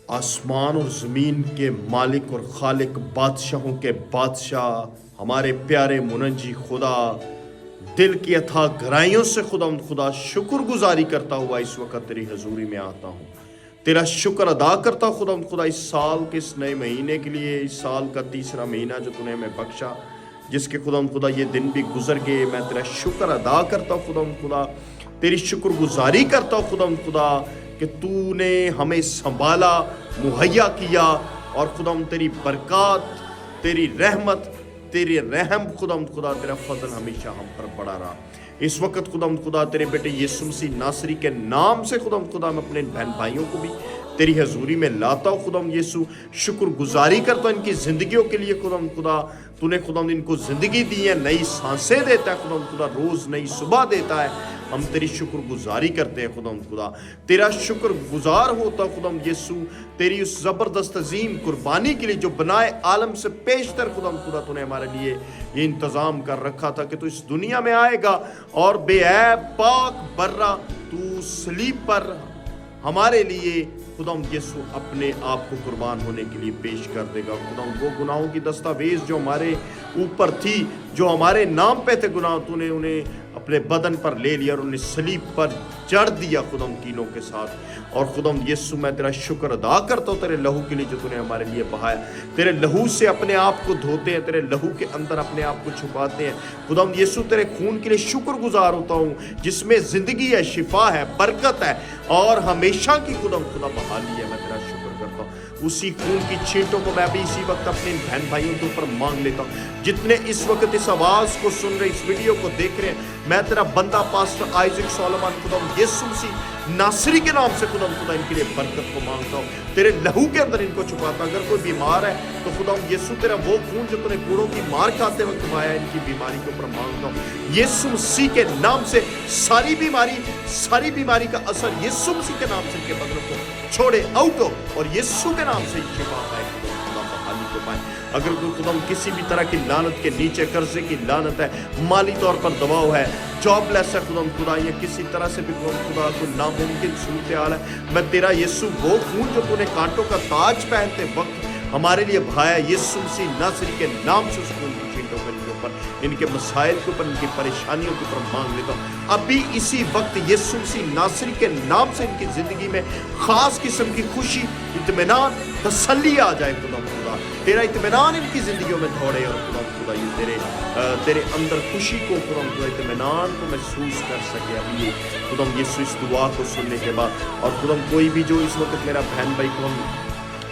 आसमान और ज़मीन के मालिक और खालिक, बादशाहों के बादशाह, हमारे प्यारे मुनज्जी खुदा, दिल की अथाह गहराइयों से खुदा शुक्रगुजारी करता हुआ इस वक्त तेरी हजूरी में आता हूँ। तेरा शुक्र अदा करता हूँ खुदा इस साल के इस नए महीने के लिए, इस साल का तीसरा महीना जो तूने हमें बख्शा, जिसके खुदा ये दिन भी गुजर गए। मैं तेरा शुक्र अदा करता हूँ खुदा, तेरी शुक्रगुजारी करता हूँ खुदा कि तूने हमें संभाला, मुहैया किया, और खुदा तेरी बरकत, तेरी रहमत, तेरी रहम खुदा तेरा फजल हमेशा हम पर पड़ा रहा। इस वक्त खुदा तेरे बेटे यीशु मसीह नासरी के नाम से खुदा मैं अपने बहन भाइयों को भी तेरी हजूरी में लाता हूँ। खुदा यीशु शुक्रगुजारी करता हूँ इनकी ज़िंदगियों के लिए। खुदा तूने इनको ज़िंदगी दी है, नई सांसें देता है खुदा रोज़ नई सुबह देता है। हम तेरी शुक्रगुजारी करते हैं खुदा तेरा शुक्रगुजार होता खुदा यीशु तेरी उस ज़बरदस्त अजीम कुर्बानी के लिए जो बनाए आलम से पेशतर खुदा तूने हमारे लिए ये इंतज़ाम कर रखा था कि तू इस दुनिया में आएगा और बेऐब पाक बर्रा तू सलीब पर हमारे लिए खुदा यीशु अपने आप को कुर्बान होने के लिए पेश कर देगा। खुदा वो गुनाहों की दस्तावेज जो हमारे ऊपर थी, जो हमारे नाम पे थे गुनाह, तूने उन्हें अपने बदन पर ले लिया और उन्हें सलीब पर जड़ दिया खुदा कीलों के साथ। और खुदा यीशु मैं तेरा शुक्र अदा करता हूँ तेरे लहू के लिए जो तूने हमारे लिए बहाया। तेरे लहू से अपने आप को धोते हैं, तेरे लहू के अंदर अपने आप को छुपाते हैं। खुदा यीशु तेरे खून के लिए शुक्रगुजार होता हूँ जिसमें ज़िंदगी है, शिफा है, बरकत है और हमेशा की खुदा बहाली है। मैं तेरा शुक्र करता हूँ। उसी खून की छींटों को मैं भी इसी वक्त अपने बहन भाइयों के ऊपर मांग लेता हूँ जितने इस वक्त इस आवाज़ को सुन रहे, इस वीडियो को देख रहे हैं। मैं तेरा बंदा पास्टर आइजक सोलोमन खुदा यीशु मसीह नासरी के नाम से खुदा इनके लिए बरकत को मांगता हूँ। तेरे लहू के अंदर इनको छुपाता। अगर कोई बीमार है तो खुदा यीशु तेरा वो खून जो तूने बूढ़ों की मार खाते वक्त बहाया, इनकी बीमारी के ऊपर मांगता हूँ यीशु मसीह के नाम से। सारी बीमारी का असर यीशु मसीह के नाम से इनके बदन को छोड़े, आउट हो, और यीशु के नाम से शिफा पाए, खुदा बहाली को पाए। अगर कोई खुदा किसी भी तरह की लानत के नीचे, कर्जे की लानत है, माली तौर पर दबाव है, जॉबलेस है खुदा या किसी तरह से भी खुदा कोई नामुमकिन सूरत हाल है, मैं तेरा यीशु वो खून जो तूने कांटों का ताज पहनते वक्त हमारे लिए भाया, यीशु मसीह नासरी के नाम से उस खून की छींटों पर इनके ऊपर, इनके मसाइल के ऊपर, इनकी परेशानियों के ऊपर मांग लेता हूँ। अभी इसी वक्त यीशु मसीह नासरी के नाम से इनकी ज़िंदगी में ख़ास किस्म की खुशी, इत्मीनान, तसल्ली आ जाए खुदा तेरा इत्मीनान इनकी ज़िंदगियों में दौड़े और खुदा ये तेरे अंदर खुशी को खुदा इत्मीनान को महसूस कर सके। अभी ये खुदा यीशु इस दुआ को सुनने के बाद, और खुदा कोई भी जो इस वक्त मेरा बहन भाई को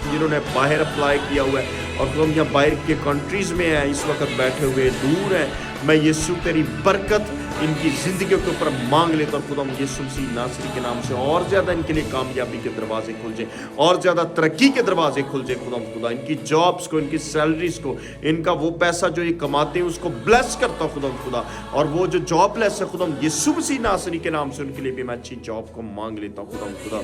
जिन्होंने बाहर अप्लाई किया हुआ है और खुदा यहाँ बाहर के कंट्रीज़ में है, इस वक्त बैठे हुए दूर हैं, मैं यीशु तेरी बरकत इनकी ज़िंदगियों के ऊपर मांग लेता हूँ खुदा यीशु मसीह नासरी के नाम से। और ज़्यादा इनके लिए कामयाबी के दरवाजे खुल जाए, और ज़्यादा तरक्की के दरवाजे खुल जाए खुदा इनकी जॉब्स को, इनकी सैलरीज को, इनका वो पैसा जो ये कमाते हैं उसको ब्लेस करता हूँ खुदा। और वो जो जॉबलेस है खुदा यीशु मसीह नासरी के नाम से उनके लिए भी मैं अच्छी जॉब को मांग लेता हूँ खुदा।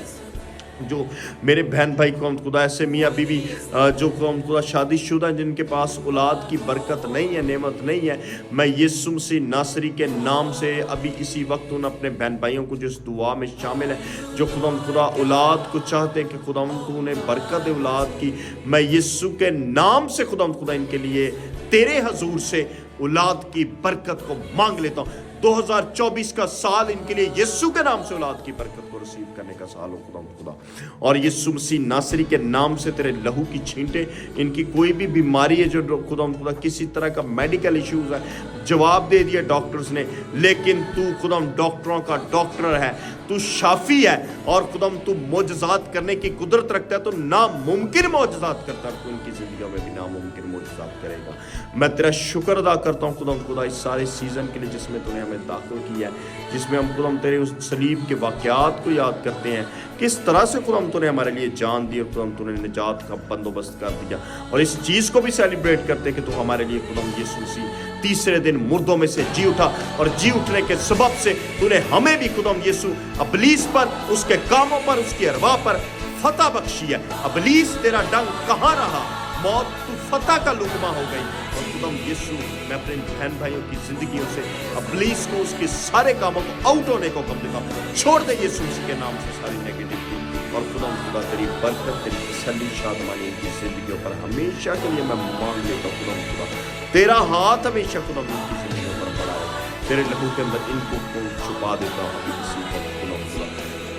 जो मेरे बहन भाई को खुदा ऐसे मियाँ बीवी जो खुदा शादीशुदा जिनके पास औलाद की बरकत नहीं है, नेमत नहीं है, मैं यीशु मसीह नासरी के नाम से अभी इसी वक्त उन अपने बहन भाइयों को जो इस दुआ में शामिल है, जो खुदा औलाद को चाहते हैं कि खुदा तू उन्हें बरकत दे औलाद की, मैं यीशु के नाम से खुदा इनके लिए तेरे हजूर से औलाद की बरकत को मांग लेता हूँ। 2024 का साल इनके लिए यीशु के नाम से औलाद की बरकत को रिसीव करने का साल हो खुदा। और यीशु मसीह नासरी के नाम से तेरे लहू की छींटे, इनकी कोई भी बीमारी है जो खुदा किसी तरह का मेडिकल इश्यूज है, जवाब दे दिया डॉक्टर्स ने, लेकिन तू खुदा डॉक्टरों का डॉक्टर है, तू शाफी है और खुदा तू मोजज़ात करने की कुदरत रखता है, तो नामुमकिन मोजज़ात करता है, तू इनकी ज़िंदगियों में भी नामुमकिन मोजज़ात करेगा। मैं तेरा शुक्र अदा करता हूँ खुदा इस सारे सीज़न के लिए जिसमें तूने हमें दाखिल किया है, जिसमें हम खुदा तेरे उस सलीब के वाक़यात को याद करते हैं, किस तरह से खुदा तूने हमारे लिए जान दी और खुदा तूने निजात का बंदोबस्त कर दिया। और इस चीज़ को भी सेलिब्रेट करते हैं कि तू हमारे लिए खुदा यीशु मसीह तीसरे दिन मुर्दों में से जी उठा, और जी उठने के सबब से तूने हमें भी खुदा यीशु अबलीस पर, उसके कामों पर, उसकी अरवा पर फतह बख्शी है। अबलीस तेरा डंग कहाँ रहा, मौत तू फतह का लुकमा हो गई। और खुदा यीशु मैं अपने बहन भाइयों की जिंदगियों से अबलीस को, उसके सारे कामों को आउट होने को हुक्म देता हूं। छोड़ दे यीशु के नाम से सारी नेगेटिविटी, اور خدا تیری برکت تیری تسلی شادمانی ان کی زندگیوں پر ہمیشہ کے لیے میں مانگ لیتا ہوں خدا تیرا ہاتھ ہمیشہ خدا ان کی زندگیوں پر بڑا ہے تیرے لہو کے اندر ان کو چھپا دیتا ہوں ابھی کسی پر خدا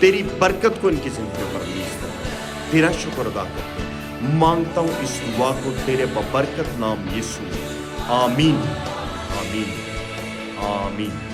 تیری برکت کو ان کی زندگیوں پر ریلیز کرتا ہوں تیرا شکر ادا کرتا ہوں مانگتا ہوں اس دعا کو تیرے ببرکت نام یسوع آمین آمین آمین